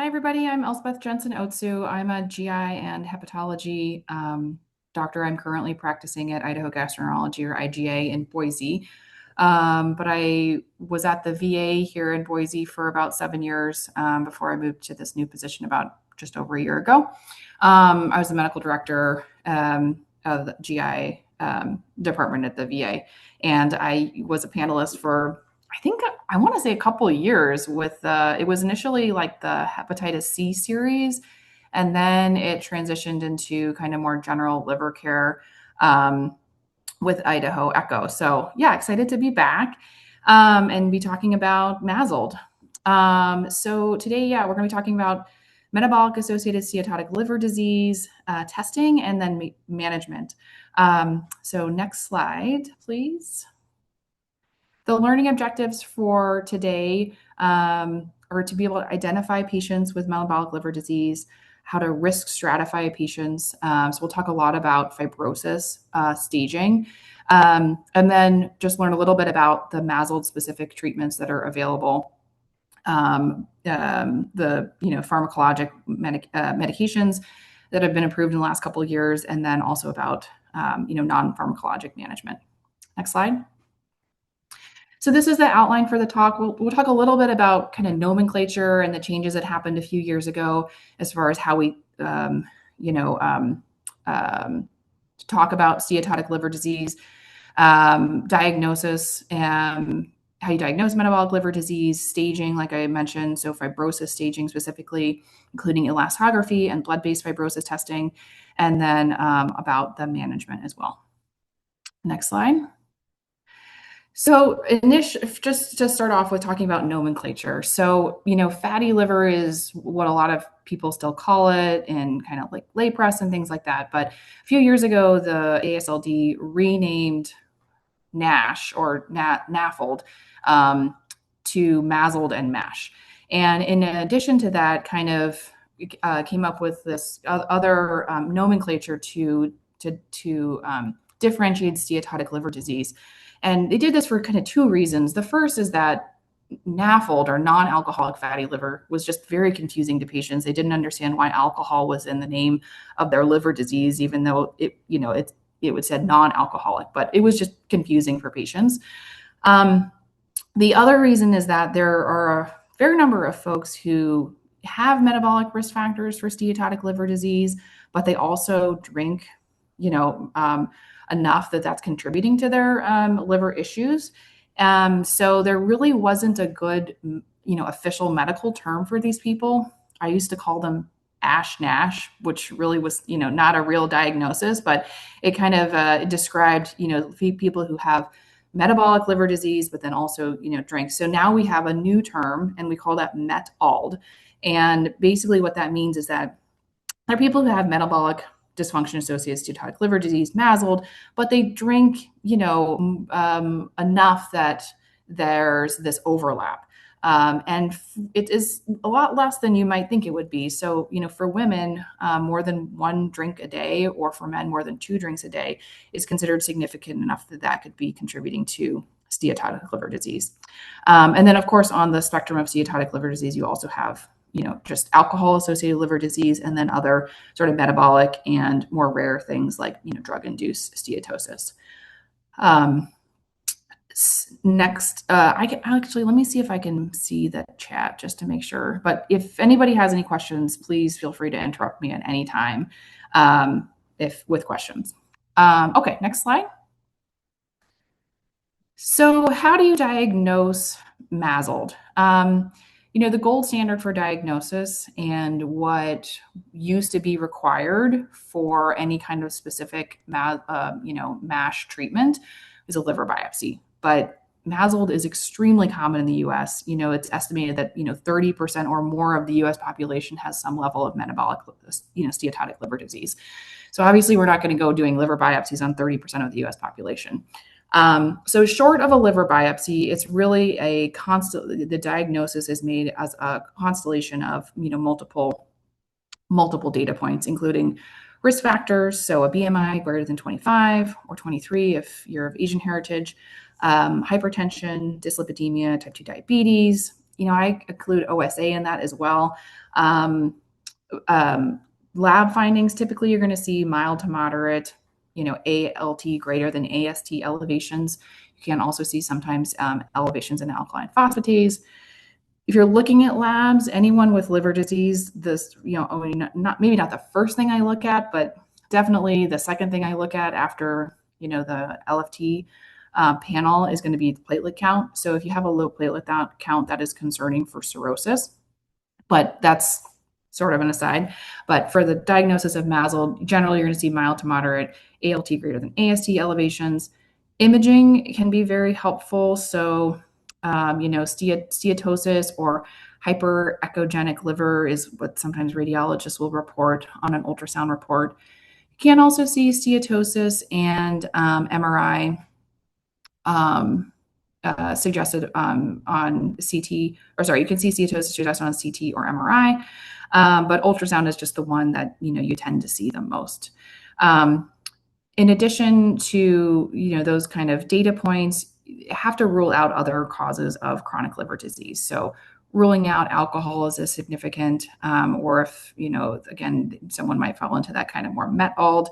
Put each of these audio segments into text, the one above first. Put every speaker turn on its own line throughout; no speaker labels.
everybody. I'm Elsbeth Jensen-Otsu. I'm a GI and hepatology doctor. I'm currently practicing at Idaho Gastroenterology or IGA in Boise. But I was at the VA here in Boise for about 7 years before I moved to this new position about just over a year ago. I was the medical director of the GI department at the VA, and I was a panelist for I think I want to say a couple of years with it was initially like the hepatitis C series, and then it transitioned into kind of more general liver care with Idaho Echo. So yeah, excited to be back and be talking about MASLD. So today, yeah, we're going to be talking about metabolic associated steatotic liver disease testing and then management. So next slide, please. The learning objectives for today are to be able to identify patients with metabolic liver disease, how to risk stratify patients. So we'll talk a lot about fibrosis staging, and then just learn a little bit about the MASLD specific treatments that are available. The pharmacologic medications that have been approved in the last couple of years, and then also about non-pharmacologic management. Next slide. So this is the outline for the talk. We'll talk a little bit about kind of nomenclature and the changes that happened a few years ago as far as how we, talk about steatotic liver disease, diagnosis, how you diagnose metabolic liver disease, staging, like I mentioned, so fibrosis staging specifically, including elastography and blood-based fibrosis testing, and then about the management as well. Next slide. So just to start off with talking about nomenclature. So, fatty liver is what a lot of people still call it in kind of like lay press and things like that. But a few years ago, the AASLD renamed NASH or NAFLD to MASLD and MASH. And in addition to that, kind of came up with this other nomenclature to differentiate steatotic liver disease. And they did this for kind of two reasons. The first is that NAFLD, or non-alcoholic fatty liver, was just very confusing to patients. They didn't understand why alcohol was in the name of their liver disease, even though it would said non-alcoholic, but it was just confusing for patients. The other reason is that there are a fair number of folks who have metabolic risk factors for steatotic liver disease, but they also drink, enough that's contributing to their liver issues. So there really wasn't a good, official medical term for these people. I used to call them ASH-NASH, which really was, not a real diagnosis, but it kind of described, people who have metabolic liver disease, but then also, drink. So now we have a new term, and we call that MET-ALD. And basically what that means is that there are people who have metabolic dysfunction associated steatotic liver disease, MASLD, but they drink, enough that there's this overlap. And it is a lot less than you might think it would be. So, for women, more than one drink a day, or for men, more than 2 drinks a day is considered significant enough that could be contributing to steatotic liver disease. And then, of course, on the spectrum of steatotic liver disease, you also have just alcohol-associated liver disease, and then other sort of metabolic and more rare things like, drug-induced steatosis. Next, I can actually, let me see if I can see the chat just to make sure. But if anybody has any questions, please feel free to interrupt me at any time with questions. Okay, next slide. So how do you diagnose MASLD? The gold standard for diagnosis and what used to be required for any kind of specific, MASH treatment is a liver biopsy. But MASLD is extremely common in the U.S. It's estimated that 30% or more of the U.S. population has some level of metabolic, steatotic liver disease. So obviously, we're not going to go doing liver biopsies on 30% of the U.S. population. So short of a liver biopsy, it's really the diagnosis is made as a constellation of, multiple data points, including risk factors. So a BMI greater than 25 or 23 if you're of Asian heritage, hypertension, dyslipidemia, type 2 diabetes, I include OSA in that as well. Um, um, Lab findings, typically you're going to see mild to moderate, ALT greater than AST elevations. You can also see sometimes elevations in alkaline phosphatase. If you're looking at labs, anyone with liver disease, this, not maybe not the first thing I look at, but definitely the second thing I look at after, the LFT panel is going to be the platelet count. So if you have a low platelet count, that is concerning for cirrhosis. But that's sort of an aside. But for the diagnosis of MASLD, generally you're going to see mild to moderate ALT greater than AST elevations. Imaging can be very helpful. So, steatosis or hyperechogenic liver is what sometimes radiologists will report on an ultrasound report. You can also see steatosis and MRI suggested on CT, or sorry, you can see steatosis suggested on CT or MRI, but ultrasound is just the one that you tend to see the most. In addition to those kind of data points, you have to rule out other causes of chronic liver disease. So ruling out alcohol is a significant, or if again, someone might fall into that kind of more met-ald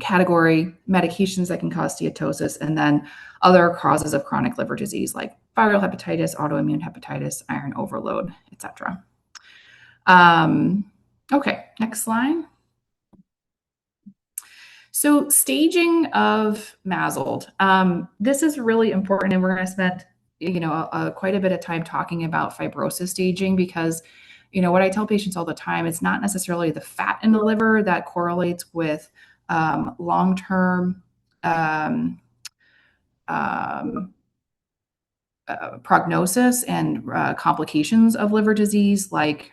category, medications that can cause steatosis, and then other causes of chronic liver disease like viral hepatitis, autoimmune hepatitis, iron overload, etc. Okay, next slide. So staging of MASLD. This is really important, and we're going to spend quite a bit of time talking about fibrosis staging because what I tell patients all the time, it's not necessarily the fat in the liver that correlates with long-term prognosis and complications of liver disease like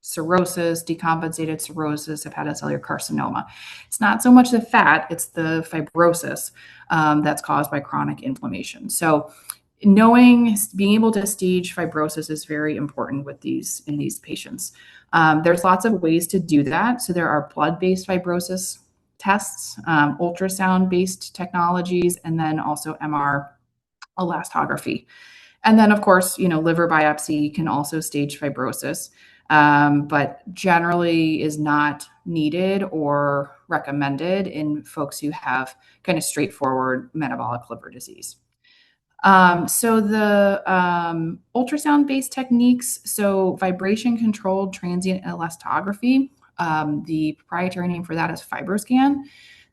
cirrhosis, decompensated cirrhosis, hepatocellular carcinoma. It's not so much the fat, it's the fibrosis that's caused by chronic inflammation. So being able to stage fibrosis is very important in these patients. There's lots of ways to do that. So there are blood-based fibrosis tests, ultrasound-based technologies, and then also MR elastography. And then, of course, liver biopsy can also stage fibrosis, but generally is not needed or recommended in folks who have kind of straightforward metabolic liver disease. So the ultrasound-based techniques, so vibration-controlled transient elastography, the proprietary name for that is FibroScan.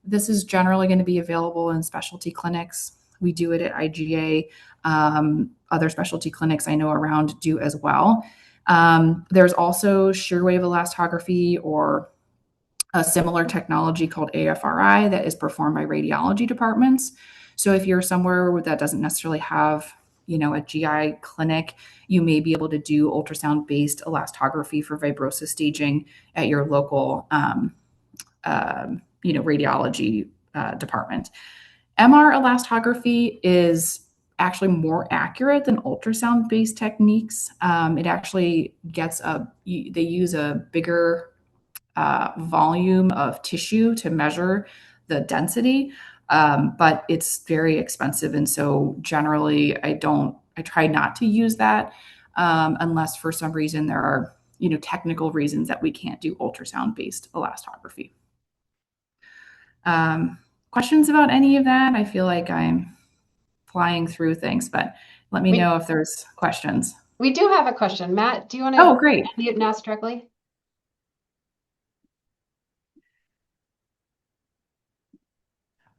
This is generally going to be available in specialty clinics. We do it at IGA. Other specialty clinics I know around do as well. There's also shear wave elastography or a similar technology called AFRI that is performed by radiology departments. So if you're somewhere that doesn't necessarily have, a GI clinic, you may be able to do ultrasound-based elastography for fibrosis staging at your local, radiology department. MR elastography is actually more accurate than ultrasound-based techniques. It actually they use a bigger volume of tissue to measure the density, but it's very expensive. And so generally I try not to use that unless for some reason there are, technical reasons that we can't do ultrasound-based elastography. Questions about any of that? I feel like I'm flying through things, but let me know if there's questions.
We do have a question. Matt, do you want to
great.
unmute and ask directly?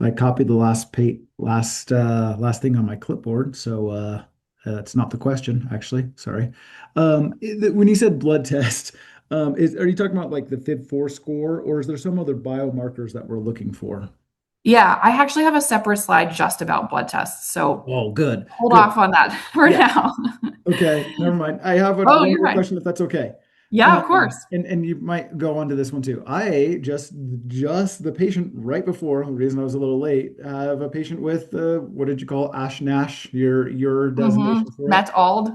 I copied the last thing on my clipboard, so that's not the question, actually. Sorry. When you said blood test, are you talking about like the FIB-4 score, or is there some other biomarkers that we're looking for?
Yeah, I actually have a separate slide just about blood tests. So
good.
Hold off on that for now.
Okay, never mind. I have one more question, if that's okay.
Yeah, of course.
And you might go on to this one too. I just the patient right before, the reason I was a little late, I have a patient with what did you call Ash-Nash? Your designation for it?
Met-Ald.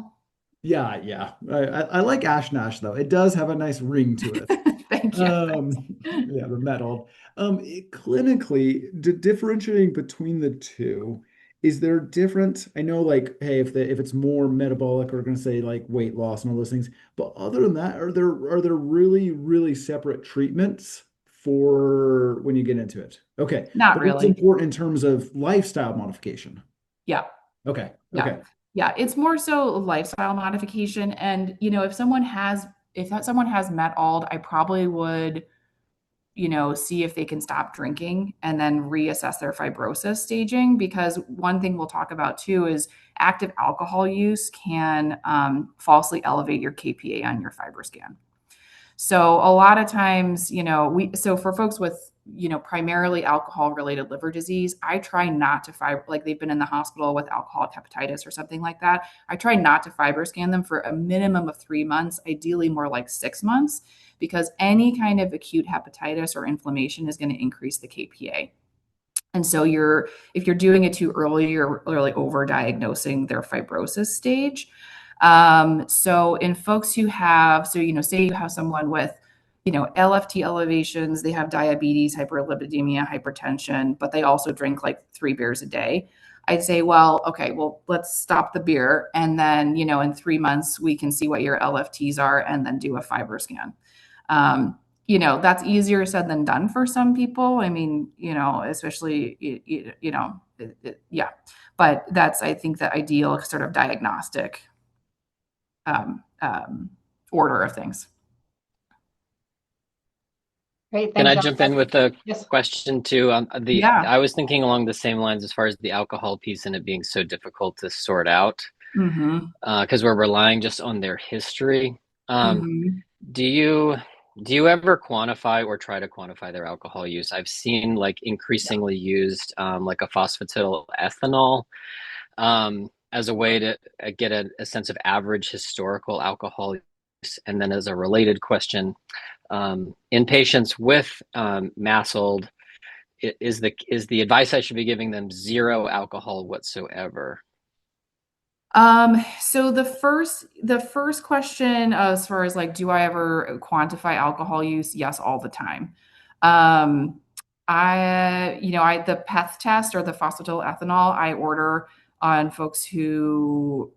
Yeah. I like Ash-Nash though. It does have a nice ring to it.
Thank you.
The Met-Ald. Clinically, differentiating between the two, is there different? I know, like, hey, if it's more metabolic, we're going to say like weight loss and all those things. But other than that, are there really, really separate treatments for when you get into it? Okay.
Not
But what's
really.
important in terms of lifestyle modification?
Yeah.
Okay.
Yeah.
Okay.
Yeah. It's more so lifestyle modification. And, if that someone has met ald, I probably would, see if they can stop drinking and then reassess their fibrosis staging. Because one thing we'll talk about too is active alcohol use can falsely elevate your KPA on your FibroScan. So a lot of times, so for folks with, primarily alcohol related liver disease, I try not to like they've been in the hospital with alcoholic hepatitis or something like that. I try not to FibroScan them for a minimum of 3 months, ideally more like 6 months, because any kind of acute hepatitis or inflammation is going to increase the KPA. And so if you're doing it too early, you're really overdiagnosing their fibrosis stage. So in folks who have, say you have someone with, LFT elevations, they have diabetes, hyperlipidemia, hypertension, but they also drink like 3 beers a day. I'd say, well, okay, well, let's stop the beer. And then, in 3 months, we can see what your LFTs are and then do a FibroScan. Um, that's easier said than done for some people. I mean, especially, yeah. But that's, I think, the ideal sort of diagnostic um, um, order of things.
Great,
Can
thanks,
I jump in with a
Yes.
question too?
Yeah.
I was thinking along the same lines as far as the alcohol piece and it being so difficult to sort out
Mm-hmm.
because we're relying just on their history. Um,
Mm-hmm.
do you do you ever quantify or try to quantify their alcohol use? I've seen like
Yeah.
increasingly used like a phosphatidylethanol as a way to get a sense of average historical alcohol use. And then as a related question, in patients with MASLD, is the advice I should be giving them zero alcohol whatsoever?
So the first question, as far as like, do I ever quantify alcohol use? Yes, all the time. Um, the PEth test or the phosphatidylethanol I order on folks who,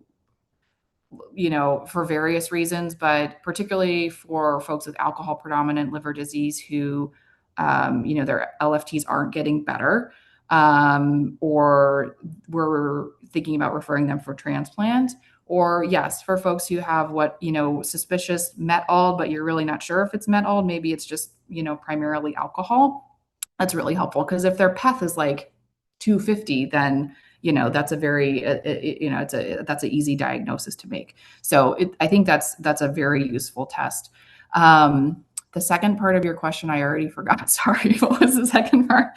for various reasons, but particularly for folks with alcohol predominant liver disease who, their LFTs aren't getting better, or we're thinking about referring them for transplant. Or yes, for folks who have what, suspicious met ald, but you're really not sure if it's met ald, maybe it's just, primarily alcohol. That's really helpful because if their PEth is like 250, then that's a very that's an easy diagnosis to make. So I think that's a very useful test. The second part of your question I already forgot. Sorry, what was the second part?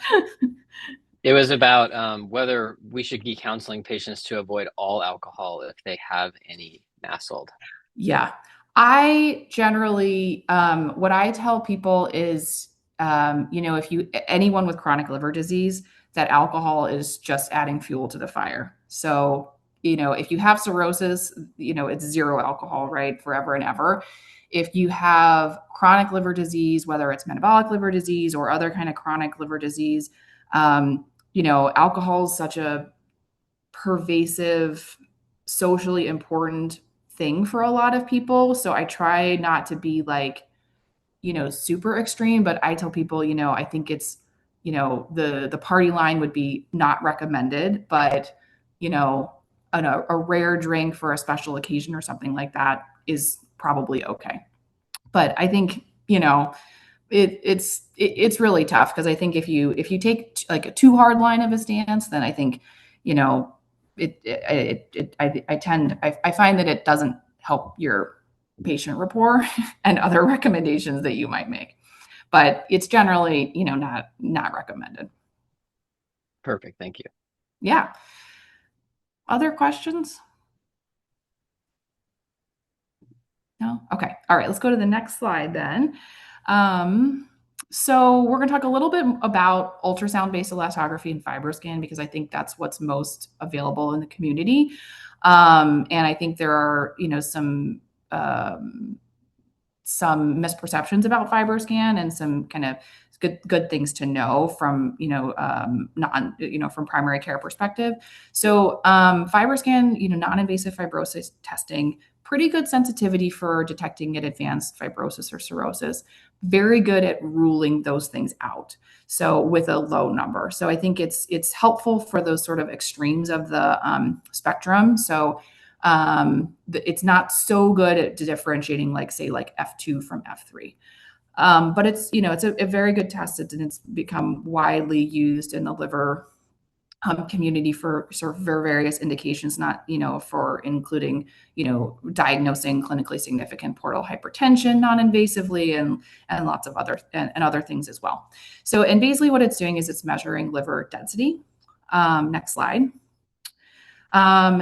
It was about whether we should be counseling patients to avoid all alcohol if they have any MASLD.
Yeah. I generally, what I tell people is, if anyone with chronic liver disease, that alcohol is just adding fuel to the fire. So, if you have cirrhosis, it's zero alcohol, right? Forever and ever. If you have chronic liver disease, whether it's metabolic liver disease or other kind of chronic liver disease, alcohol is such a pervasive, socially important thing for a lot of people. So I try not to be like, super extreme, but I tell people, I think it's, the party line would be not recommended, but, a rare drink for a special occasion or something like that is probably okay. But I think, it's really tough because I think if you take like a too hard line of a stance, then I think, you know, I find that it doesn't help your patient rapport and other recommendations that you might make. But it's generally, not recommended.
Perfect. Thank you.
Yeah. Other questions? No? Okay. All right. Let's go to the next slide then. So we're going to talk a little bit about ultrasound-based elastography and FibroScan because I think that's what's most available in the community. And I think there are, some misperceptions about FibroScan and some kind of good things to know from, from primary care perspective. So FibroScan, non-invasive fibrosis testing, pretty good sensitivity for detecting an advanced fibrosis or cirrhosis, very good at ruling those things out. So with a low number. So I think it's helpful for those sort of extremes of the spectrum. So it's not so good at differentiating, like say like F2 from F3. But it's a very good test, and it's become widely used in the liver community for sort of various indications, not, for including, diagnosing clinically significant portal hypertension non-invasively, and lots of other things as well. So, and basically what it's doing is it's measuring liver density. Next slide.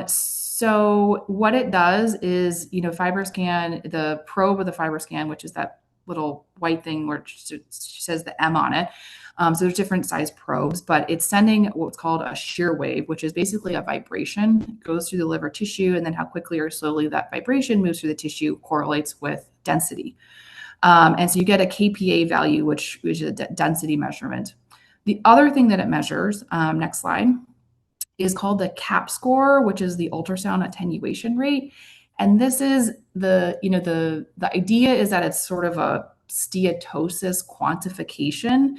So what it does is, FibroScan, the probe of the FibroScan, which is that little white thing where it says the M on it. So there's different size probes, but it's sending what's called a shear wave, which is basically a vibration. It goes through the liver tissue, and then how quickly or slowly that vibration moves through the tissue correlates with density. And so you get a kPa value, which is a density measurement. The other thing that it measures, next slide, is called the CAP score, which is the ultrasound attenuation rate. And this is the idea is that it's sort of a steatosis quantification.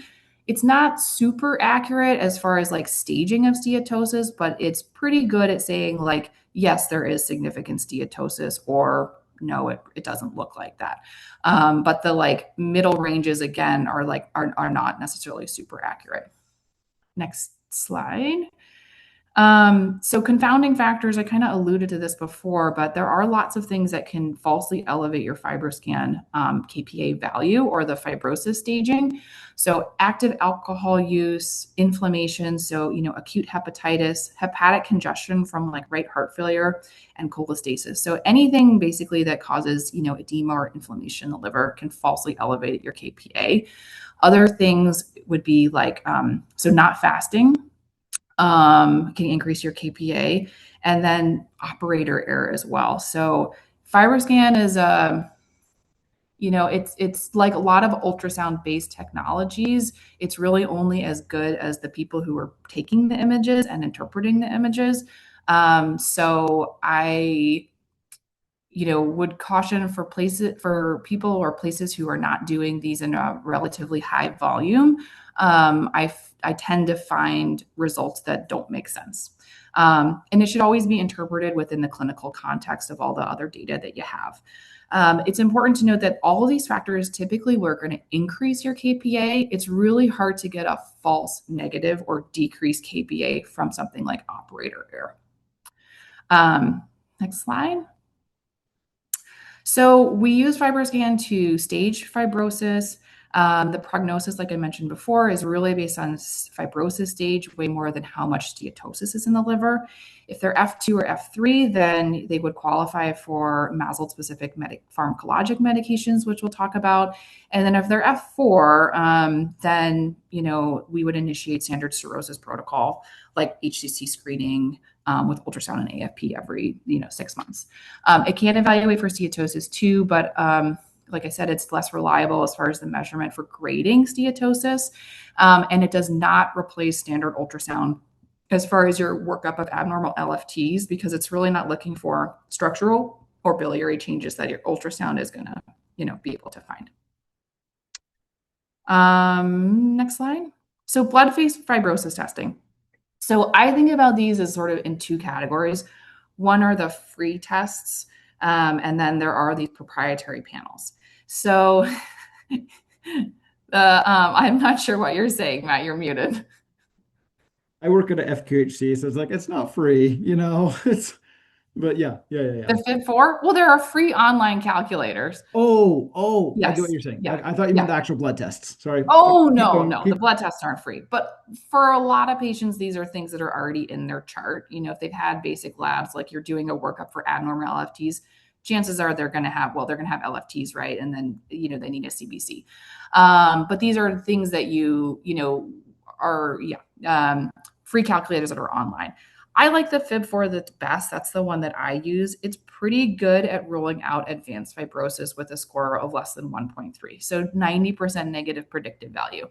It's not super accurate as far as like staging of steatosis, but it's pretty good at saying like, yes, there is significant steatosis, or no, it doesn't look like that. But the like middle ranges again are not necessarily super accurate. Next slide. So confounding factors, I kind of alluded to this before, but there are lots of things that can falsely elevate your FibroScan kPa value or the fibrosis staging. So active alcohol use, inflammation, so, acute hepatitis, hepatic congestion from like right heart failure, and cholestasis. So anything basically that causes, edema or inflammation in the liver can falsely elevate your kPa. Other things would be like, so not fasting, can increase your kPa, and then operator error as well. So FibroScan is it's like a lot of ultrasound based technologies. It's really only as good as the people who are taking the images and interpreting the images. So I would caution for people or places who are not doing these in a relatively high volume. I tend to find results that don't make sense. And it should always be interpreted within the clinical context of all the other data that you have. It's important to note that all of these factors typically are going to increase your kPa. It's really hard to get a false negative or decreased kPa from something like operator error. Next slide. So we use FibroScan to stage fibrosis. The prognosis, like I mentioned before, is really based on fibrosis stage way more than how much steatosis is in the liver. If they're F2 or F3, then they would qualify for MASLD-specific pharmacologic medications, which we'll talk about. And then if they're F4, then we would initiate standard cirrhosis protocol like HCC screening with ultrasound and AFP every 6 months. It can evaluate for steatosis too, but like I said, it's less reliable as far as the measurement for grading steatosis, and it does not replace standard ultrasound as far as your workup of abnormal LFTs, because it's really not looking for structural or biliary changes that your ultrasound is going to be able to find. Next slide. So blood-based fibrosis testing. So I think about these as sort of in two categories. One are the free tests, and then there are these proprietary panels. So I'm not sure what you're saying, Matt. You're muted.
I work at a FQHC, so it's like it's not free, but yeah.
The FIB4? Well, there are free online calculators.
Oh,
yes.
I get what you're saying.
Yeah.
I thought you meant the actual blood tests. Sorry.
Oh, no. The blood tests aren't free. But for a lot of patients, these are things that are already in their chart. If they've had basic labs, like you're doing a workup for abnormal LFTs, chances are they're going to have LFTs, right? And then, they need a CBC. But these are things that are free calculators that are online. I like the Fib4 the best. That's the one that I use. It's pretty good at ruling out advanced fibrosis with a score of less than 1.3. So 90% negative predictive value.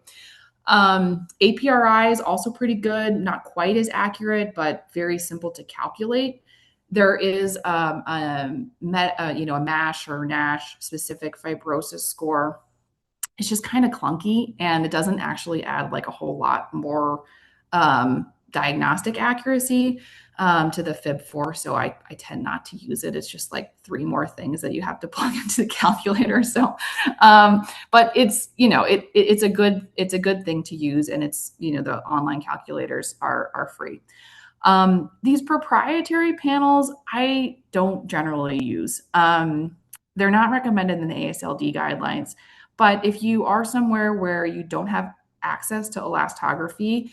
APRI is also pretty good, not quite as accurate, but very simple to calculate. There is a MASH or NASH specific fibrosis score. It's just kind of clunky, and it doesn't actually add like a whole lot more diagnostic accuracy to the Fib4. So I tend not to use it. It's just like 3 more things that you have to plug into the calculator. So, but it's, it's a good thing to use, and it's, the online calculators are free. These proprietary panels, I don't generally use. They're not recommended in the AASLD guidelines, but if you are somewhere where you don't have access to elastography,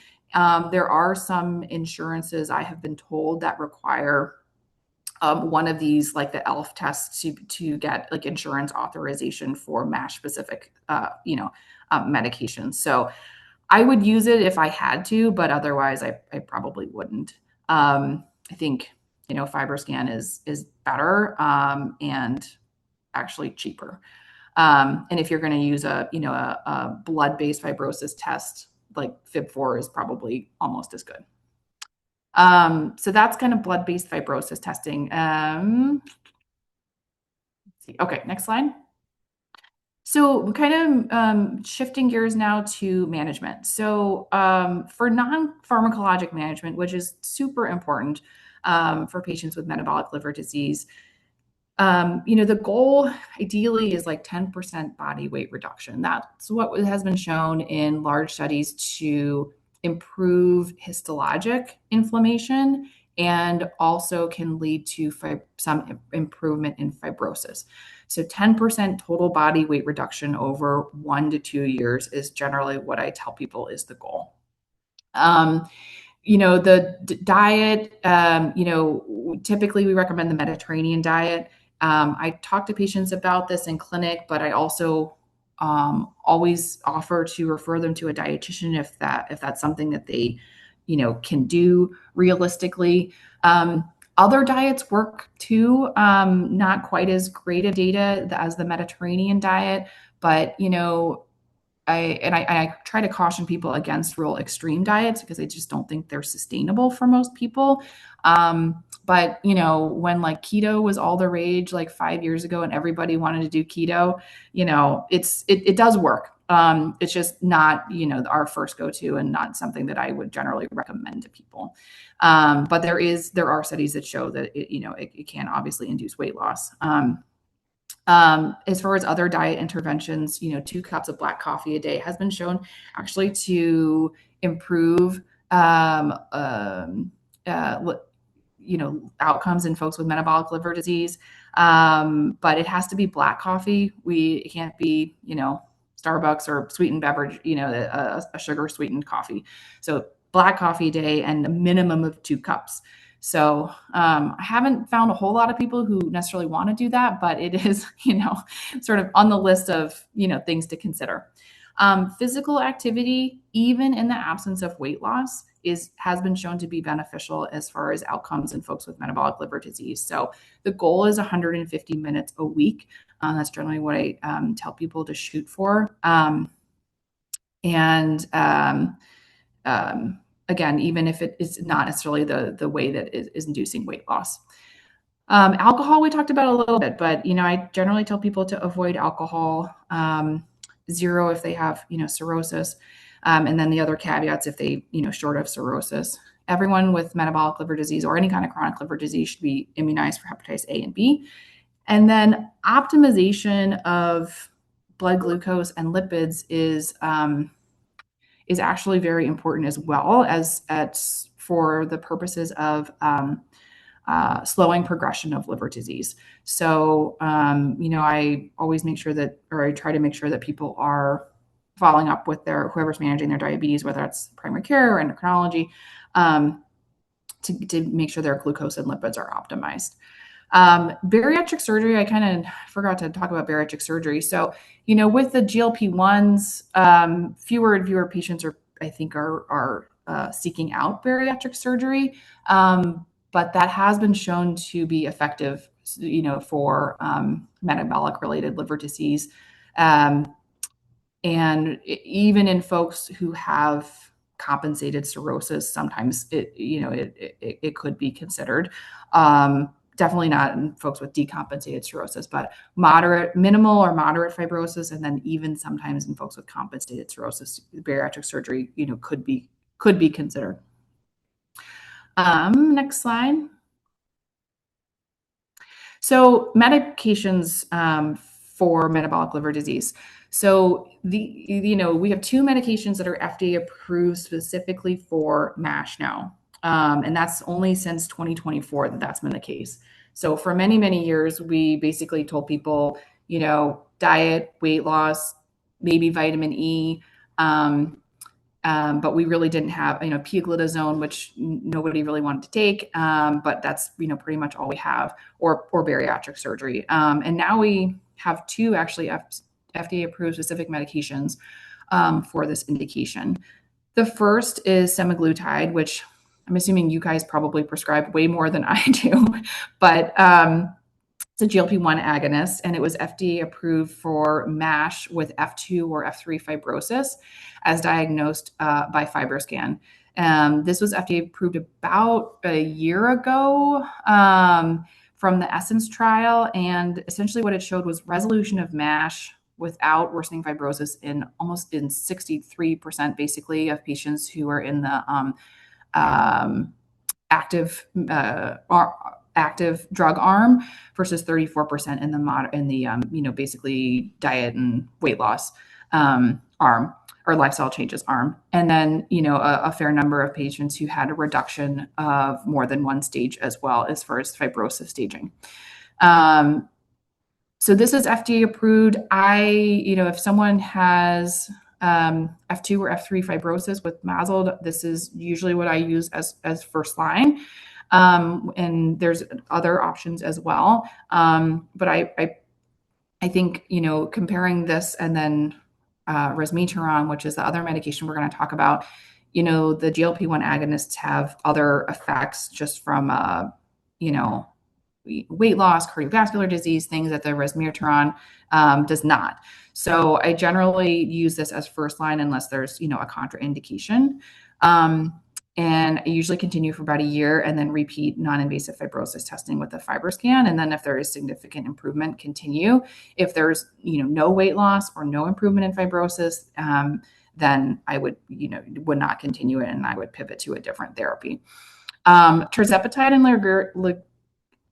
there are some insurances, I have been told, that require one of these, like the ELF tests, to get like insurance authorization for MASH specific, medications. So I would use it if I had to, but otherwise I probably wouldn't. I think, FibroScan is better and actually cheaper. And if you're going to use a blood-based fibrosis test, like Fib4 is probably almost as good. So that's kind of blood-based fibrosis testing. Let's see. Okay, next slide. So we're kind of shifting gears now to management. So for non-pharmacologic management, which is super important for patients with metabolic liver disease, the goal ideally is like 10% body weight reduction. That's what has been shown in large studies to improve histologic inflammation and also can lead to some improvement in fibrosis. So 10% total body weight reduction over 1 to 2 years is generally what I tell people is the goal. The diet, typically we recommend the Mediterranean diet. I talk to patients about this in clinic, but I also always offer to refer them to a dietitian if that's something that they, can do realistically. Other diets work too, not quite as great a data as the Mediterranean diet, but I try to caution people against real extreme diets because I just don't think they're sustainable for most people. But when like keto was all the rage like 5 years ago and everybody wanted to do keto, it does work. It's just not, our first go-to and not something that I would generally recommend to people. But there are studies that show that it can obviously induce weight loss. As far as other diet interventions, 2 cups of black coffee a day has been shown actually to improve, outcomes in folks with metabolic liver disease. But it has to be black coffee. It can't be, Starbucks or sweetened beverage, a sugar sweetened coffee. So black coffee a day and a minimum of 2 cups. So I haven't found a whole lot of people who necessarily want to do that, but it is, sort of on the list of, things to consider. Physical activity, even in the absence of weight loss, has been shown to be beneficial as far as outcomes in folks with metabolic liver disease. So the goal is 150 minutes a week. That's generally what I tell people to shoot for. Again, even if it is not necessarily the way that is inducing weight loss. Alcohol, we talked about a little bit, but, I generally tell people to avoid alcohol, 0 if they have, cirrhosis. And then the other caveats if they, short of cirrhosis. Everyone with metabolic liver disease or any kind of chronic liver disease should be immunized for hepatitis A and B. And then optimization of blood glucose and lipids is actually very important as well as for the purposes of slowing progression of liver disease. So, I always make sure I try to make sure that people are following up with whoever's managing their diabetes, whether that's primary care or endocrinology, to make sure their glucose and lipids are optimized. Bariatric surgery, I kind of forgot to talk about bariatric surgery. So, with the GLP-1s, fewer and fewer patients are seeking out bariatric surgery. But that has been shown to be effective, for metabolic related liver disease. And even in folks who have compensated cirrhosis, sometimes it could be considered. Definitely not in folks with decompensated cirrhosis, but minimal or moderate fibrosis, and then even sometimes in folks with compensated cirrhosis, bariatric surgery, could be considered. Next slide. So medications for metabolic liver disease. So we have two medications that are FDA approved specifically for MASH now. And that's only since 2024 that's been the case. So for many, many years, we basically told people, diet, weight loss, maybe vitamin E, but we really didn't have, pioglitazone, which nobody really wanted to take. But that's, pretty much all we have, or bariatric surgery. And now we have two actually FDA approved specific medications for this indication. The first is semaglutide, which I'm assuming you guys probably prescribe way more than I do, but it's a GLP-1 agonist, and it was FDA approved for MASH with F2 or F3 fibrosis as diagnosed by FibroScan. This was FDA approved about a year ago from the Essence trial, and essentially what it showed was resolution of MASH without worsening fibrosis in 63% basically of patients who are in the active drug arm versus 34% in the basically diet and weight loss arm or lifestyle changes arm. And then, a fair number of patients who had a reduction of more than one stage as well as far as fibrosis staging. So this is FDA approved. If someone has F2 or F3 fibrosis with MASLD, this is usually what I use as first line. And there's other options as well. But I think, comparing this and then resmetirom, which is the other medication we're going to talk about, the GLP-1 agonists have other effects just from, weight loss, cardiovascular disease, things that the resmetirom does not. So I generally use this as first line unless there's, a contraindication. And I usually continue for about a year and then repeat non-invasive fibrosis testing with the FibroScan. And then if there is significant improvement, continue. If there's, no weight loss or no improvement in fibrosis, then I would not continue it, and I would pivot to a different therapy. Tirzepatide and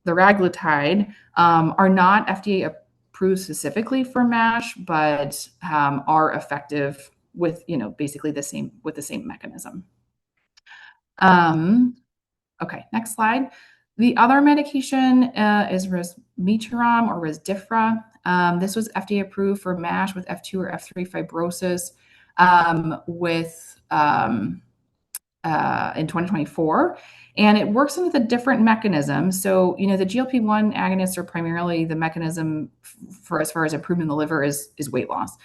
liraglutide are not FDA approved specifically for MASH, but are effective with, basically the same mechanism. Okay, next slide. The other medication is resmetirom or Rezdiffra. This was FDA approved for MASH with F2 or F3 fibrosis in 2024. And it works with a different mechanism. So, the GLP-1 agonists are primarily the mechanism for as far as improvement in the liver is weight loss.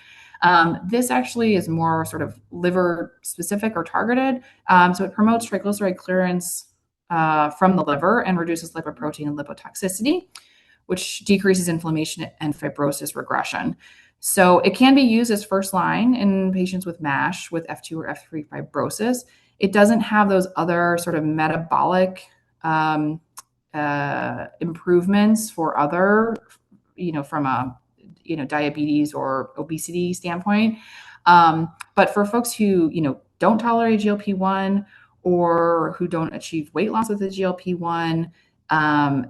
This actually is more sort of liver specific or targeted. So it promotes triglyceride clearance from the liver and reduces lipoprotein and lipotoxicity, which decreases inflammation and fibrosis regression. So it can be used as first line in patients with MASH with F2 or F3 fibrosis. It doesn't have those other sort of metabolic improvements for other, from a diabetes or obesity standpoint. But for folks who, don't tolerate GLP-1 or who don't achieve weight loss with the GLP-1,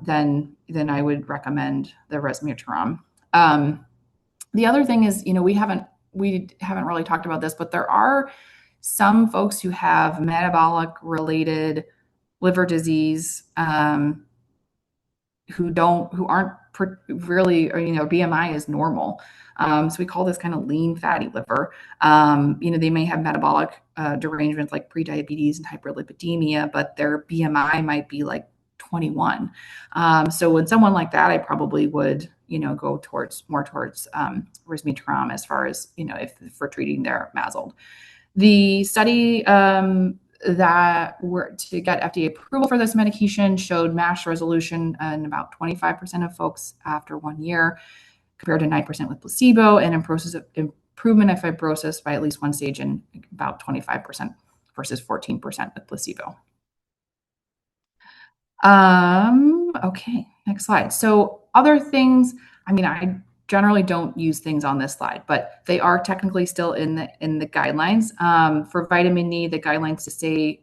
then I would recommend the resmetirom. The other thing is, we haven't really talked about this, but there are some folks who have metabolic related liver disease who aren't really, or, BMI is normal. So we call this kind of lean fatty liver. They may have metabolic derangements like prediabetes and hyperlipidemia, but their BMI might be like 21. So when someone like that, I probably would, go more towards resmetirom as far as, if for treating their MASLD. The study that were to get FDA approval for this medication showed MASH resolution in about 25% of folks after 1 year, compared to 9% with placebo, and improvement of fibrosis by at least one stage in about 25% versus 14% with placebo. Okay, next slide. So other things, I mean, I generally don't use things on this slide, but they are technically still in the guidelines. For vitamin E, the guidelines to say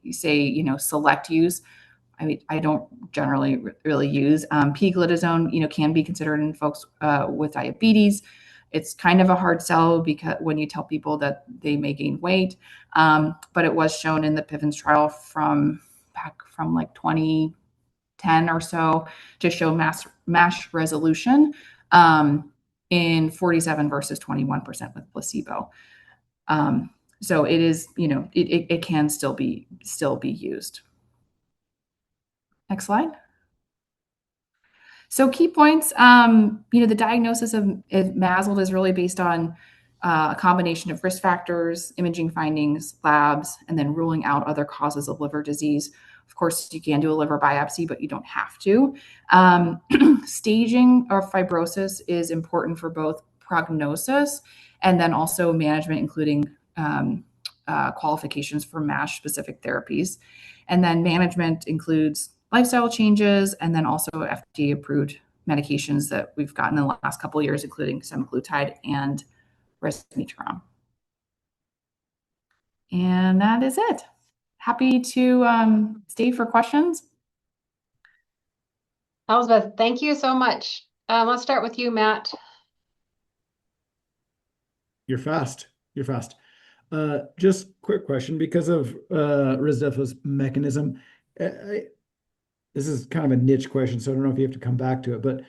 select use. I mean, I don't generally really use P-glitazone. Can be considered in folks with diabetes. It's kind of a hard sell because when you tell people that they may gain weight, but it was shown in the Pivens trial from like 2010 or so to show MASH resolution in 47 versus 21% with placebo. So it is, it can still be used. Next slide. So key points, the diagnosis of MASLD is really based on a combination of risk factors, imaging findings, labs, and then ruling out other causes of liver disease. Of course, you can do a liver biopsy, but you don't have to. Staging of fibrosis is important for both prognosis and then also management, including qualifications for MASH-specific therapies. And then management includes lifestyle changes and then also FDA-approved medications that we've gotten in the last couple of years, including semaglutide and resmetirom. And that is it. Happy to stay for questions.
Elsbeth, thank you so much. Let's start with you, Matt.
You're fast. You're fast. Just quick question because of Rezdiffra's mechanism. This is kind of a niche question, so I don't know if you have to come back to it, but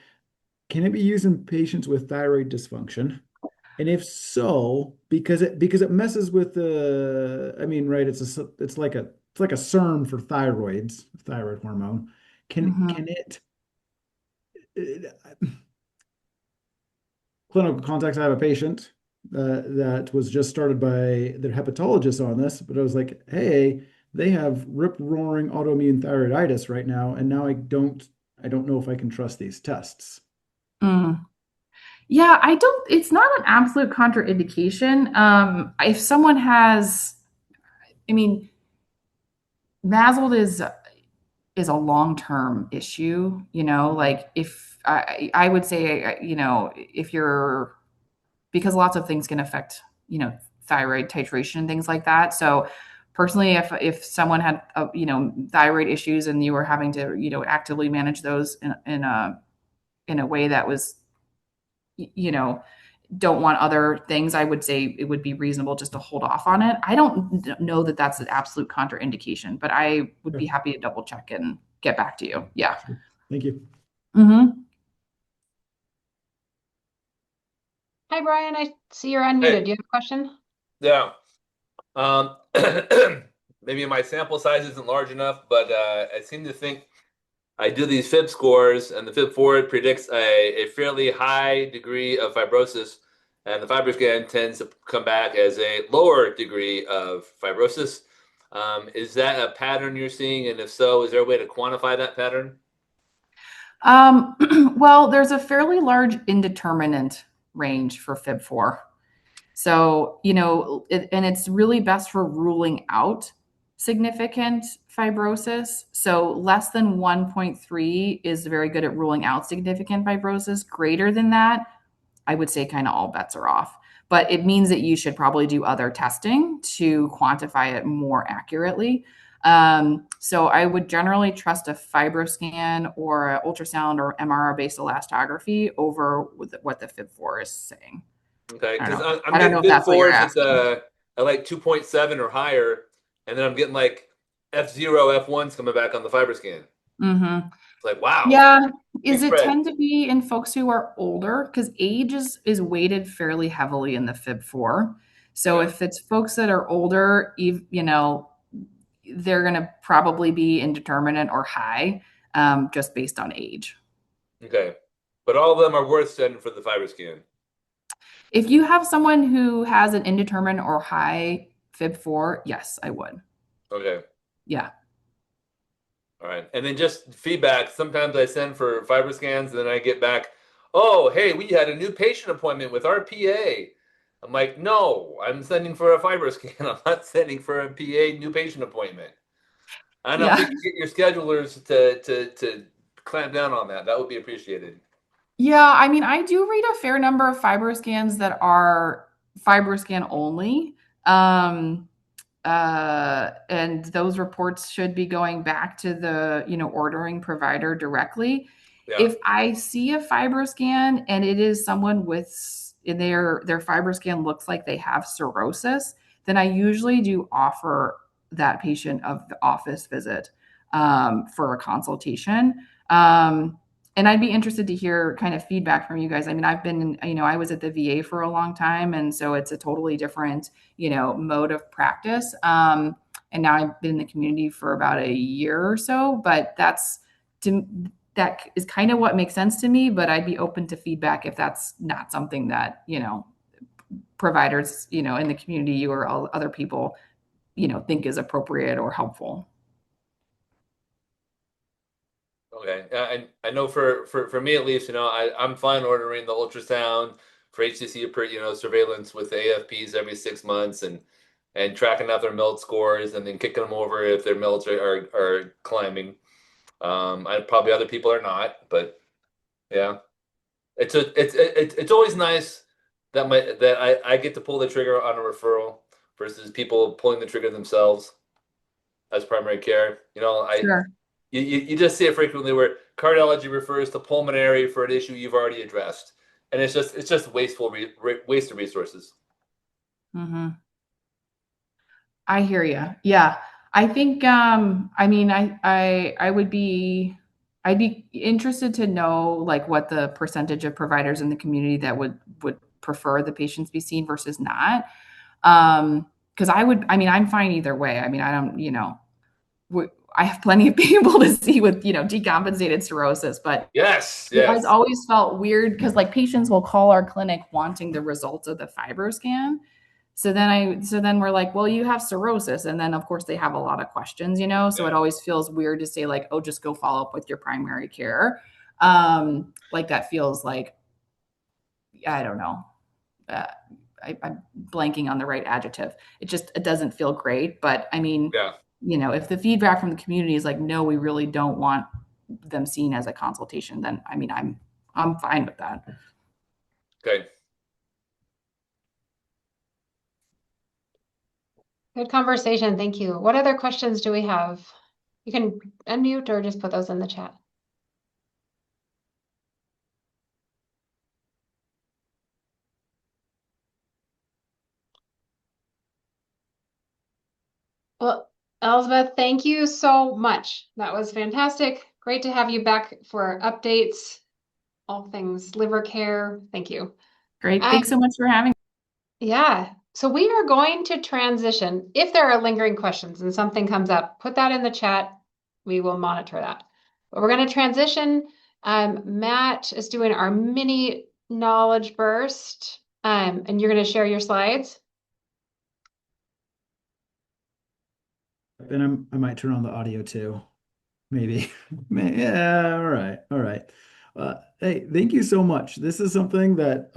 can it be used in patients with thyroid dysfunction? And if so, because it messes with the, I mean, right? It's like a SERM for thyroid hormone. Can it? Clinical context, I have a patient that was just started by their hepatologist on this, but I was like, hey, they have rip-roaring autoimmune thyroiditis right now, and now I don't know if I can trust these tests.
Yeah, it's not an absolute contraindication. If someone has, I mean, MASLD is a long-term issue, like if I would say, if you're, because lots of things can affect, thyroid titration and things like that. So personally, if someone had, thyroid issues and you were having to, actively manage those in a way that was, don't want other things, I would say it would be reasonable just to hold off on it. I don't know that that's an absolute contraindication, but I would be happy to double check and get back to you. Yeah.
Sure. Thank you.
Hi, Brian. I see you're unmuted.
Hey.
Do you have a question?
Yeah. Maybe my sample size isn't large enough, but I seem to think I do these FIB scores, and the FIB-4 predicts a fairly high degree of fibrosis, and the FibroScan tends to come back as a lower degree of fibrosis. Is that a pattern you're seeing? And if so, is there a way to quantify that pattern?
Well, there's a fairly large indeterminate range for FIB-4. So, and it's really best for ruling out significant fibrosis. So less than 1.3 is very good at ruling out significant fibrosis. Greater than that, I would say kind of all bets are off. But it means that you should probably do other testing to quantify it more accurately. So I would generally trust a FibroScan or an ultrasound or MRI-based elastography over what the FIB-4 is saying.
Okay, because I'm
I don't
getting
know if that's what you're
FIB-4s
asking.
at like 2.7 or higher, and then I'm getting like F0, F1s coming back on the FibroScan. It's like, wow.
Yeah.
Big
Is it
spread.
tend to be in folks who are older? Because age is weighted fairly heavily in the FIB-4. So
Yeah.
if it's folks that are older, they're going to probably be indeterminate or high, just based on age.
Okay. But all of them are worth sending for the FibroScan.
If you have someone who has an indeterminate or high FIB-4, yes, I would.
Okay.
Yeah.
All right. And then just feedback. Sometimes I send for fiber scans, and then I get back, oh, hey, we had a new patient appointment with our PA. I'm like, no, I'm sending for a fiber scan. I'm not sending for a PA new patient appointment. I don't know if we
Yeah.
can get your schedulers to clamp down on that. That would be appreciated.
Yeah, I mean, I do read a fair number of fiber scans that are fiber scan only. Um, and those reports should be going back to the, ordering provider directly.
Yeah.
If I see a fiber scan and it is someone with in their fiber scan looks like they have cirrhosis, then I usually do offer that patient of the office visit for a consultation. And I'd be interested to hear kind of feedback from you guys. I mean, I was at the VA for a long time, and so it's a totally different, mode of practice. And now I've been in the community for about a year or so, but that is kind of what makes sense to me. But I'd be open to feedback if that's not something that, providers, in the community or all other people, think is appropriate or helpful.
Okay. I know for me at least, I'm fine ordering the ultrasound for HCC surveillance with the AFPs every 6 months and tracking out their MELD scores and then kicking them over if their MELDs are climbing. Probably other people are not, but yeah, it's always nice that I get to pull the trigger on a referral versus people pulling the trigger themselves as primary care.
Sure.
You just see it frequently where cardiology refers to pulmonary for an issue you've already addressed, and it's just waste of resources.
Mm-hmm. I hear you. Yeah. I think I mean I'd be interested to know like what the percentage of providers in the community that would prefer the patients be seen versus not. Because I mean I'm fine either way. I mean I don't, I have plenty of people to see with, decompensated cirrhosis, but
Yes,
it has
yes.
always felt weird because like patients will call our clinic wanting the results of the fiber scan. So then we're like, well, you have cirrhosis. And then of course they have a lot of questions, so it
Yeah.
always feels weird to say like, oh, just go follow up with your primary care. Like that feels like, I don't know. Uh, I'm blanking on the right adjective. It doesn't feel great. But I mean,
Yeah.
if the feedback from the community is like, no, we really don't want them seen as a consultation, then I mean, I'm fine with that.
Okay.
Good conversation. Thank you. What other questions do we have? You can unmute or just put those in the chat. Well, Elsbeth, thank you so much. That was fantastic. Great to have you back for updates, all things liver care. Thank you.
Great.
Um,
Thanks so much for having.
yeah, so we are going to transition. If there are lingering questions and something comes up, put that in the chat. We will monitor that. But we're going to transition. Matt is doing our mini knowledge burst, and you're going to share your slides.
And I might turn on the audio too. Maybe. Yeah, all right. All right. Hey, thank you so much. This is something that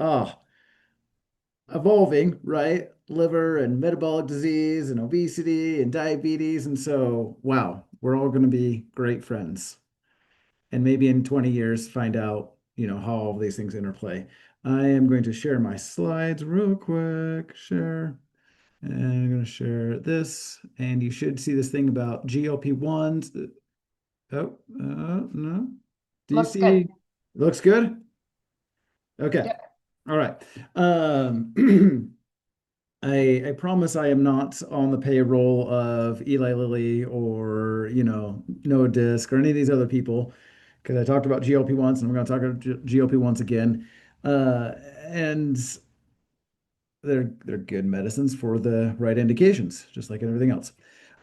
evolving, right? Liver and metabolic disease and obesity and diabetes. And so, wow, we're all going to be great friends. And maybe in 20 years, find out, how all these things interplay. I am going to share my slides real quick. Share. And I'm going to share this. And you should see this thing about GLP-1s. Oh, no. Do you
Looks good.
see? Looks good? Okay.
Yep.
All right. I promise I am not on the payroll of Eli Lilly or, No Disc or any of these other people because I talked about GLP-1s and I'm going to talk about GLP-1s again. And they're good medicines for the right indications, just like everything else.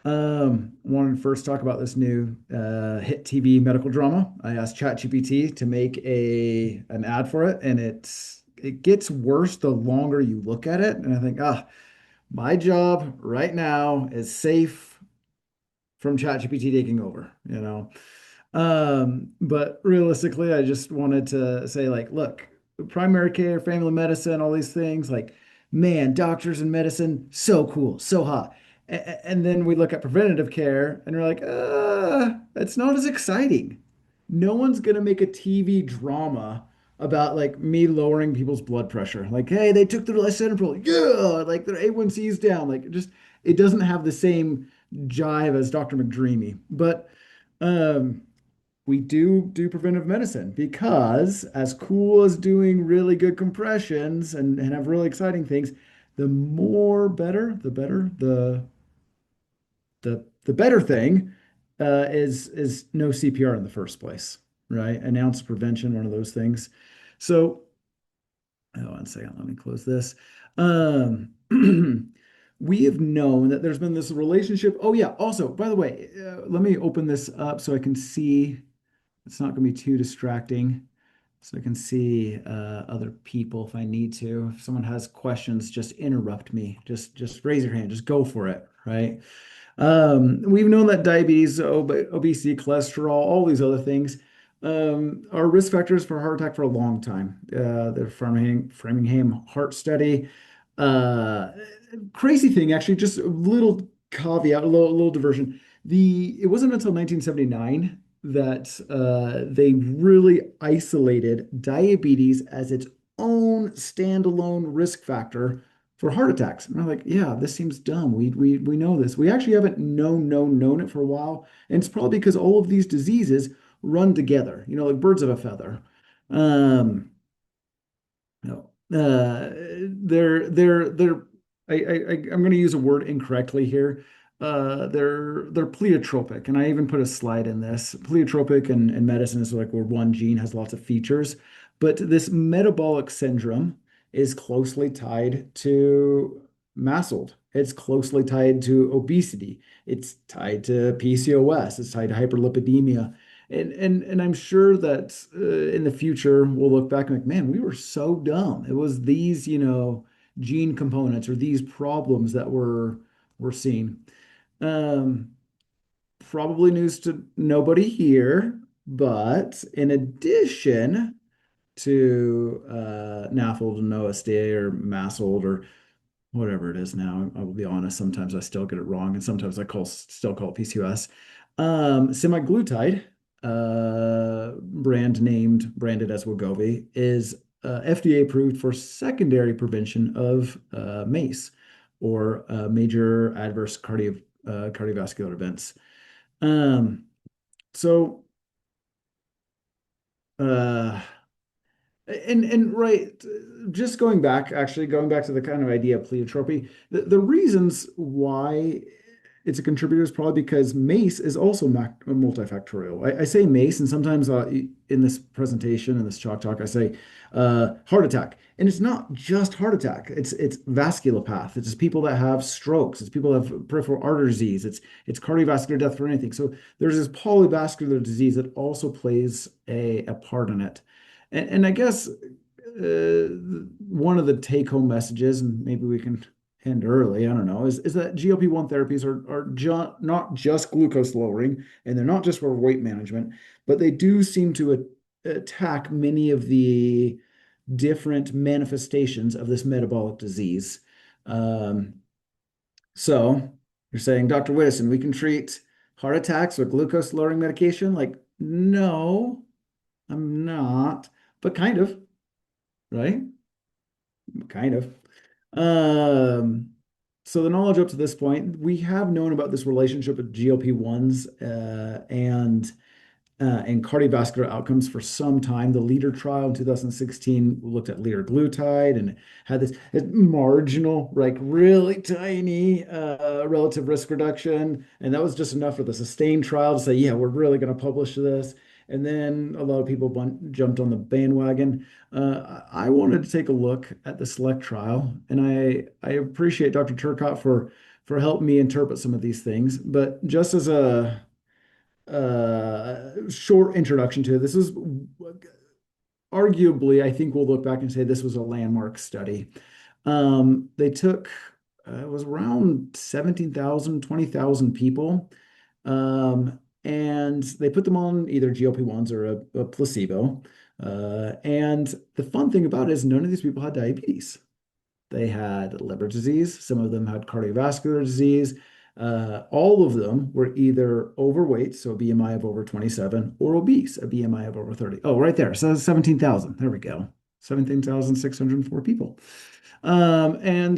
Wanted to first talk about this new hit TV medical drama. I asked ChatGPT to make an ad for it, and it gets worse the longer you look at it. And I think, my job right now is safe from ChatGPT taking over, But realistically, I just wanted to say, like, look, primary care, family medicine, all these things, like, man, doctors and medicine, so cool, so hot. And then we look at preventative care and we're like, it's not as exciting. No one's gonna make a TV drama about like me lowering people's blood pressure. Like, hey, they took the lisinopril, yeah, like their A1C is down. Like, it doesn't have the same jive as Dr. McDreamy. But um, we do preventive medicine because as cool as doing really good compressions and have really exciting things, the more better, the better thing is no CPR in the first place, right? An ounce prevention, one of those things. So, oh, 1 second, let me close this. Um, we have known that there's been this relationship. Oh yeah, also, by the way, let me open this up so I can see. It's not going to be too distracting. So I can see other people if I need to. If someone has questions, just interrupt me. Just raise your hand. Just go for it, right? We've known that diabetes, obesity, cholesterol, all these other things are risk factors for heart attack for a long time. The Framingham Heart Study. Uh, Crazy thing, actually, just a little caveat, a little diversion. It wasn't until 1979 that they really isolated diabetes as its own standalone risk factor for heart attacks. And I'm like, yeah, this seems dumb. We know this. We actually haven't known it for a while. And it's probably because all of these diseases run together, like birds of a feather. No, they're I'm going to use a word incorrectly here. They're pleiotropic, and I even put a slide in this. Pleiotropic and medicine is like where one gene has lots of features, but this metabolic syndrome is closely tied to MASLD. It's closely tied to obesity. It's tied to PCOS. It's tied to hyperlipidemia. And I'm sure that in the future we'll look back and like, man, we were so dumb. It was these, gene components or these problems that we're seeing. Um, Probably news to nobody here, but in addition to NAFLD and OSDA or MASLD or whatever it is now. I will be honest, sometimes I still get it wrong, and sometimes I still call it PCOS. Semaglutide, branded as Wegovy, is FDA approved for secondary prevention of MACE or major adverse cardiovascular events. Um, so, uh, and right, just going back to the kind of idea of pleiotropy, the reasons why it's a contributor is probably because MACE is also multifactorial. I say MACE, and sometimes in this presentation, in this chalk talk, I say heart attack. And it's not just heart attack. It's vasculopath. It's people that have strokes. It's people that have peripheral artery disease. It's cardiovascular death for anything. So there's this polyvascular disease that also plays a part in it. And I guess one of the take-home messages, and maybe we can end early, I don't know, is that GLP-1 therapies are not just glucose lowering, and they're not just for weight management, but they do seem to attack many of the different manifestations of this metabolic disease. So you're saying, Dr. Widdowson, we can treat heart attacks with glucose lowering medication? Like, no, I'm not, but kind of, right? Kind of. Um, so the knowledge up to this point, we have known about this relationship with GLP-1s and cardiovascular outcomes for some time. The LEADER trial in 2016 looked at liraglutide and had this marginal, like really tiny relative risk reduction. And that was just enough for the SUSTAIN trial to say, yeah, we're really going to publish this. And then a lot of people jumped on the bandwagon. I wanted to take a look at the SELECT trial, and I appreciate Dr. Turcott for helping me interpret some of these things. But just as a short introduction to it, this is arguably, I think we'll look back and say this was a landmark study. They took it was around 17,000, 20,000 people And they put them on either GLP-1s or a placebo. And the fun thing about it is none of these people had diabetes. They had liver disease. Some of them had cardiovascular disease. All of them were either overweight, so a BMI of over 27, or obese, a BMI of over 30. Oh, right there. So 17,000. There we go. 17,604 people. And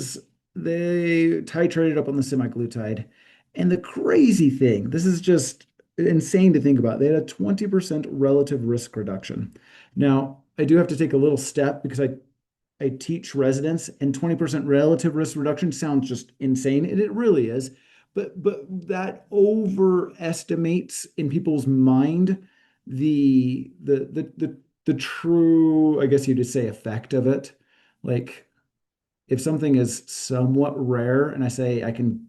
they titrated up on the semaglutide. And the crazy thing, this is just insane to think about. They had a 20% relative risk reduction. Now, I do have to take a little step because I teach residents, and 20% relative risk reduction sounds just insane, and it really is. But that overestimates in people's mind the true, I guess you could say, effect of it. Like if something is somewhat rare and I say I can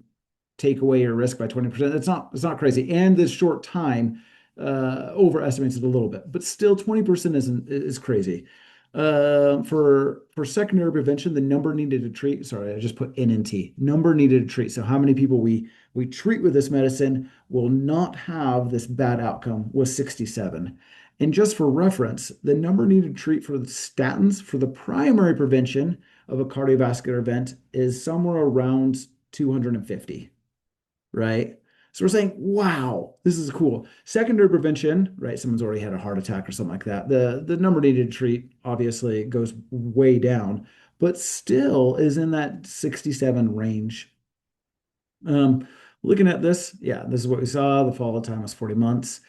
take away your risk by 20%, it's not crazy. And this short time overestimates it a little bit, but still 20% is crazy. For secondary prevention, the number needed to treat, sorry, I just put N and T, number needed to treat. So how many people we treat with this medicine will not have this bad outcome was 67. And just for reference, the number needed to treat for the statins for the primary prevention of a cardiovascular event is somewhere around 250, right? So we're saying, wow, this is cool. Secondary prevention, right? Someone's already had a heart attack or something like that. The number needed to treat obviously goes way down, but still is in that 67 range. Looking at this, yeah, this is what we saw. The follow time was 40 months.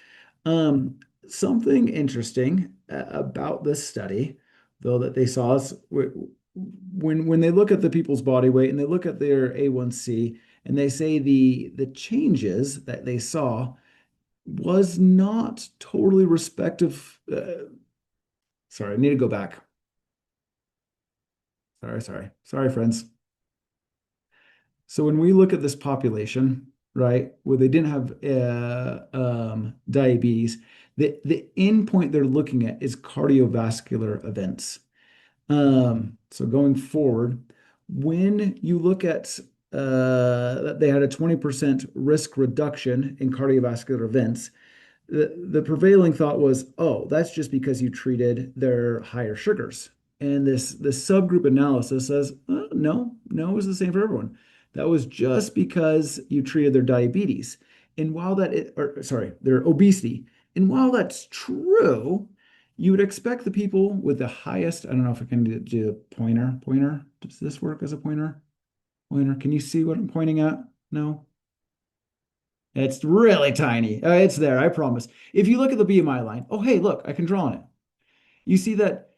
Um, Something interesting about this study, though, that they saw is when they look at the people's body weight and they look at their A1C and they say the changes that they saw was not totally respective. Sorry, I need to go back. Sorry, friends. So when we look at this population, right, where they didn't have diabetes, the endpoint they're looking at is cardiovascular events. So going forward, when you look at that they had a 20% risk reduction in cardiovascular events, the prevailing thought was, oh, that's just because you treated their higher sugars. And this subgroup analysis says, no, it was the same for everyone. That was just because you treated their diabetes. And while their obesity. And while that's true, you would expect the people with the highest, I don't know if I can do a pointer. Pointer? Does this work as a pointer? Pointer. Can you see what I'm pointing at? No? It's really tiny. It's there, I promise. If you look at the BMI line, oh, hey, look, I can draw on it. You see that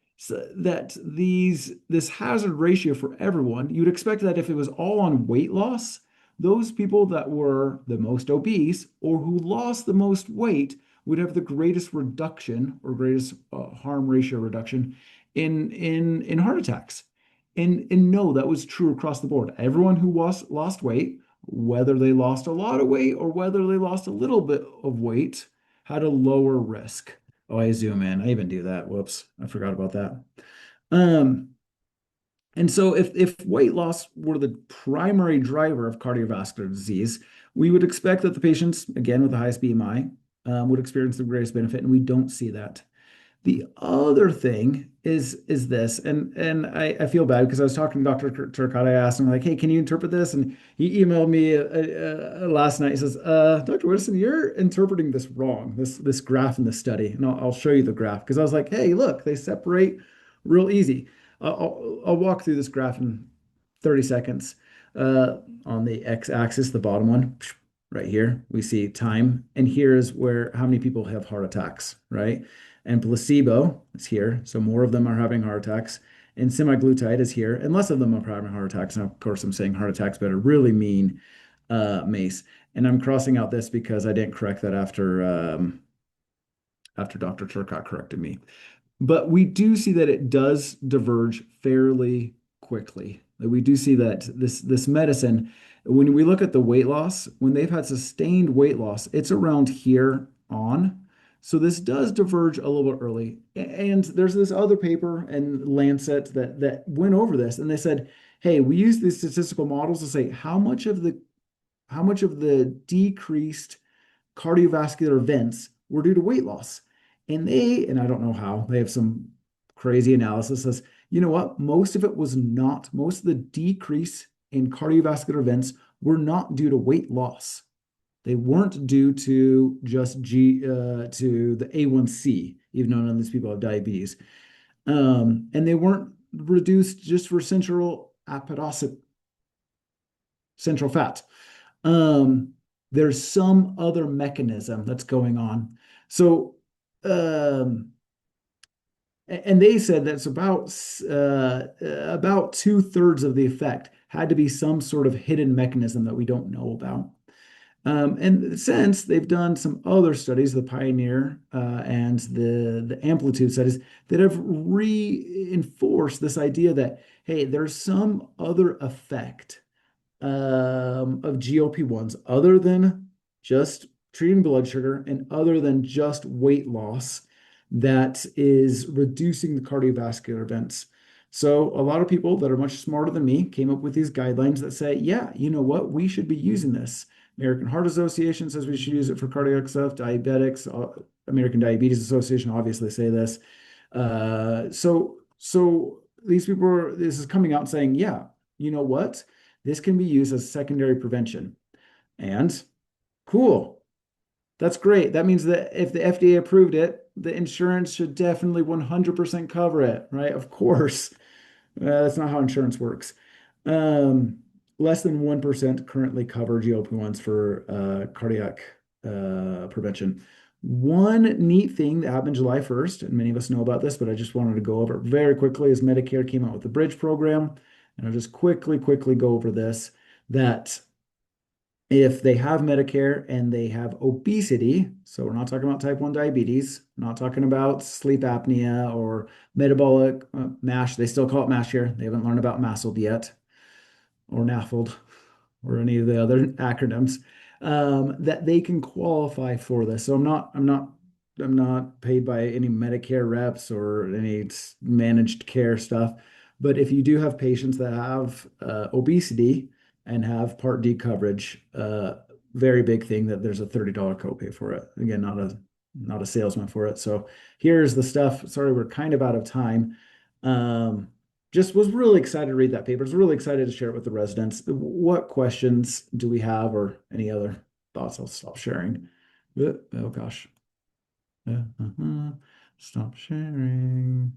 this hazard ratio for everyone, you'd expect that if it was all on weight loss, those people that were the most obese or who lost the most weight would have the greatest reduction or greatest harm ratio reduction in heart attacks. And no, that was true across the board. Everyone who lost weight, whether they lost a lot of weight or whether they lost a little bit of weight, had a lower risk. Oh, I zoom in. I even do that. Whoops, I forgot about that. Um, and so if weight loss were the primary driver of cardiovascular disease, we would expect that the patients, again, with the highest BMI, would experience the greatest benefit, and we don't see that. The other thing is this, and I feel bad because I was talking to Dr. Turcotte. I asked him like, "Hey, can you interpret this?" And he emailed me last night. He says, "Dr. Whitson, you're interpreting this wrong. This graph in the study." And I'll show you the graph because I was like, "Hey, look, they separate real easy." I'll walk through this graph in 30 seconds. On the x-axis, the bottom one, right here, we see time, and here's where how many people have heart attacks, right? And placebo is here, so more of them are having heart attacks. And semaglutide is here, and less of them are having heart attacks. And of course, I'm saying heart attacks, but I really mean MACE. And I'm crossing out this because I didn't correct that after Dr. Turcotte corrected me. But we do see that it does diverge fairly quickly. Like, we do see that this medicine, when we look at the weight loss, when they've had sustained weight loss, it's around here on. So this does diverge a little bit early. And there's this other paper in Lancet that went over this, and they said, hey, we use these statistical models to say how much of the decreased cardiovascular events were due to weight loss. And I don't know how, they have some crazy analysis says, you know what? Most of it was not, most of the decrease in cardiovascular events were not due to weight loss. They weren't due to just to the A1C, even though none of these people have diabetes. And they weren't reduced just for central fat. Um, there's some other mechanism that's going on. So, and they said that's about 2/3 of the effect had to be some sort of hidden mechanism that we don't know about. And since they've done some other studies, the Pioneer and the Amplitude studies, that have reinforced this idea that, hey, there's some other effect of GLP-1s other than just treating blood sugar and other than just weight loss that is reducing the cardiovascular events. So a lot of people that are much smarter than me came up with these guidelines that say, yeah, you know what, we should be using this. American Heart Association says we should use it for cardiac stuff. Diabetics, American Diabetes Association obviously say this. So these people this is coming out saying, yeah, you know what? This can be used as secondary prevention. And cool. That's great. That means that if the FDA approved it, the insurance should definitely 100% cover it, right? Of course. That's not how insurance works. Um, Less than 1% currently cover GLP-1s for cardiac prevention. One neat thing that happened July 1st, and many of us know about this, but I just wanted to go over it very quickly, is Medicare came out with the Bridge program. And I'll just quickly go over this, that if they have Medicare and they have obesity, so we're not talking about type 1 diabetes, not talking about sleep apnea or metabolic MASH, they still call it MASH here. They haven't learned about MASLD yet, or NAFLD, or any of the other acronyms, that they can qualify for this. So I'm not paid by any Medicare reps or any managed care stuff. But if you do have patients that have obesity and have Part D coverage, very big thing that there's a $30 copay for it. Again, not a salesman for it. So here's the stuff. Sorry, we're kind of out of time. Just was really excited to read that paper. Was really excited to share it with the residents. What questions do we have, or any other thoughts? I'll stop sharing. Oh gosh. Stop sharing.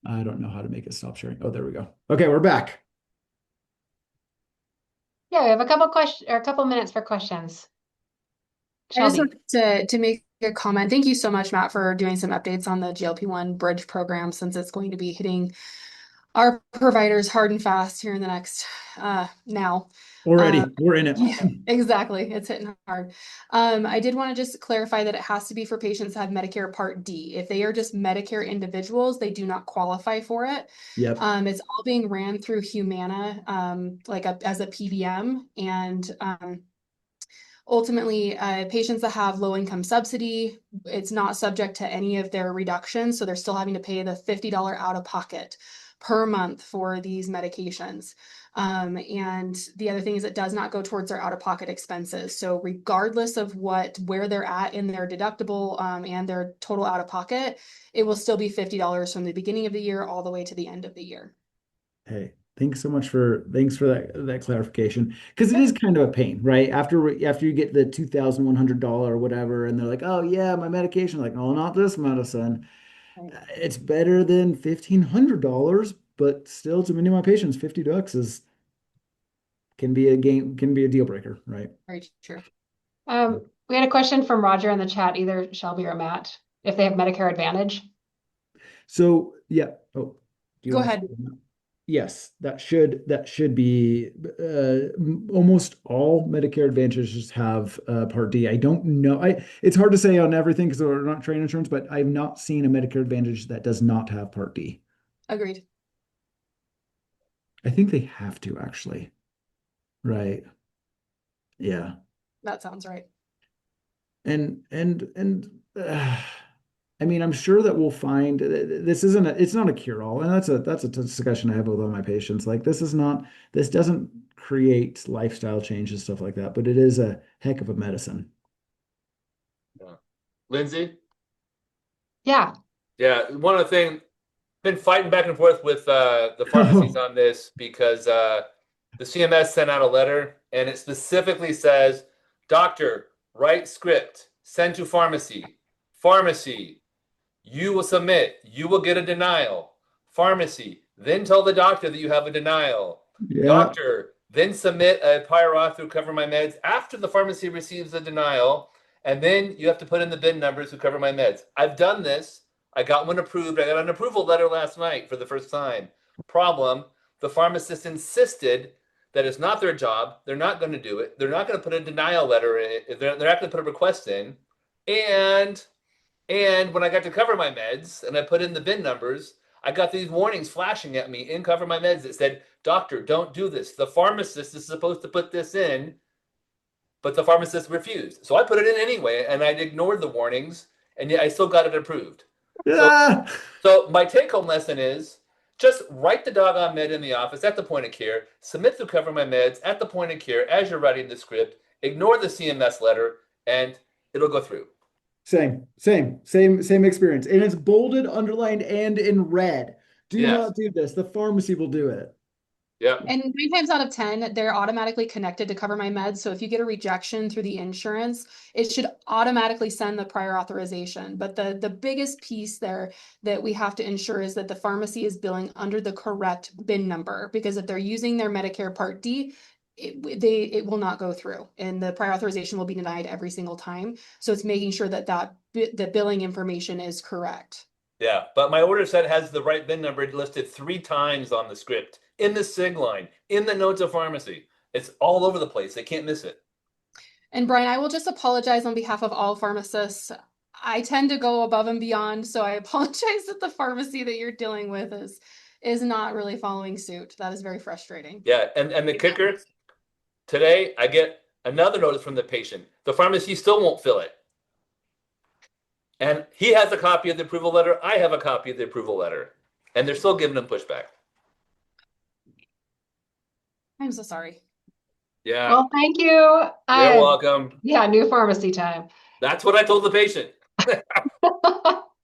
I don't know how to make it stop sharing. Oh, there we go. Okay, we're back.
Yeah, we have a couple questions or a couple minutes for questions.
I just
Shelby.
wanted to make a comment. Thank you so much, Matt, for doing some updates on the GLP-1 Bridge program, since it's going to be hitting our providers hard and fast here in the next now.
Already, we're in it.
Yeah, exactly. It's hitting hard. I did want to just clarify that it has to be for patients that have Medicare Part D. If they are just Medicare individuals, they do not qualify for it.
Yep.
It's all being ran through Humana, as a PBM, and ultimately, patients that have low income subsidy, it's not subject to any of their reductions. So they're still having to pay the $50 out of pocket per month for these medications. And the other thing is it does not go towards their out of pocket expenses. So regardless of where they're at in their deductible and their total out of pocket, it will still be $50 from the beginning of the year all the way to the end of the year.
Hey, thanks for that clarification, because it is kind of a pain, right? After you get the $2,100 or whatever, and they're like, oh yeah, my medication, like, oh, not this medicine.
Right.
It's better than $1,500, but still, to many of my patients, $50 can be a deal breaker, right?
Very true.
We had a question from Roger in the chat, either Shelby or Matt, if they have Medicare Advantage.
So yeah. Oh,
Go ahead.
Yes, that should be almost all Medicare Advantages have Part D. I don't know. It's hard to say on everything because we're not train insurance, but I've not seen a Medicare Advantage that does not have Part D.
Agreed.
I think they have to, actually. Right. Yeah.
That sounds right.
And I mean, I'm sure that we'll find it's not a cure-all, and that's a discussion I have with all my patients. Like, this doesn't create lifestyle change and stuff like that, but it is a heck of a medicine.
Yeah. Lindsay?
Yeah.
Yeah, one of the things, been fighting back and forth with the pharmacies on this because the CMS sent out a letter and it specifically says, doctor, write script, send to pharmacy. Pharmacy, you will submit, you will get a denial. Pharmacy, then tell the doctor that you have a denial.
Yeah.
Doctor, then submit a prior auth through Cover My Meds after the pharmacy receives the denial, and then you have to put in the bin numbers who cover my meds. I've done this. I got one approved. I got an approval letter last night for the first time. Problem, the pharmacist insisted that it's not their job. They're not going to do it. They're not going to put a denial letter in. They're not going to put a request in. And when I got to Cover My Meds and I put in the bin numbers, I got these warnings flashing at me in Cover My Meds that said, doctor, don't do this. The pharmacist is supposed to put this in, but the pharmacist refused. So I put it in anyway, and I'd ignored the warnings, and yet I still got it approved.
Yeah.
So my take-home lesson is just write the doggone med in the office at the point of care, submit through Cover My Meds at the point of care as you're writing the script, ignore the CMS letter, and it'll go through.
Same experience. And it's bolded, underlined, and in red. Do not do this. The pharmacy will do it.
Yeah.
And 9 times out of 10, they're automatically connected to Cover My Meds. So if you get a rejection through the insurance, it should automatically send the prior authorization. But the biggest piece there that we have to ensure is that the pharmacy is billing under the correct bin number, because if they're using their Medicare Part D, it will not go through, and the prior authorization will be denied every single time. So it's making sure that the billing information is correct.
Yeah, but my order set has the right bin number listed 3 times on the script, in the SIG line, in the notes of pharmacy. It's all over the place. They can't miss it.
And Brian, I will just apologize on behalf of all pharmacists. I tend to go above and beyond, so I apologize that the pharmacy that you're dealing with is not really following suit. That is very frustrating.
Yeah, and the kicker, today I get another notice from the patient. The pharmacy still won't fill it. And he has a copy of the approval letter. I have a copy of the approval letter. And they're still giving him pushback.
I'm so sorry.
Yeah.
Well, thank you.
You're welcome.
Yeah, new pharmacy time.
That's what I told the patient.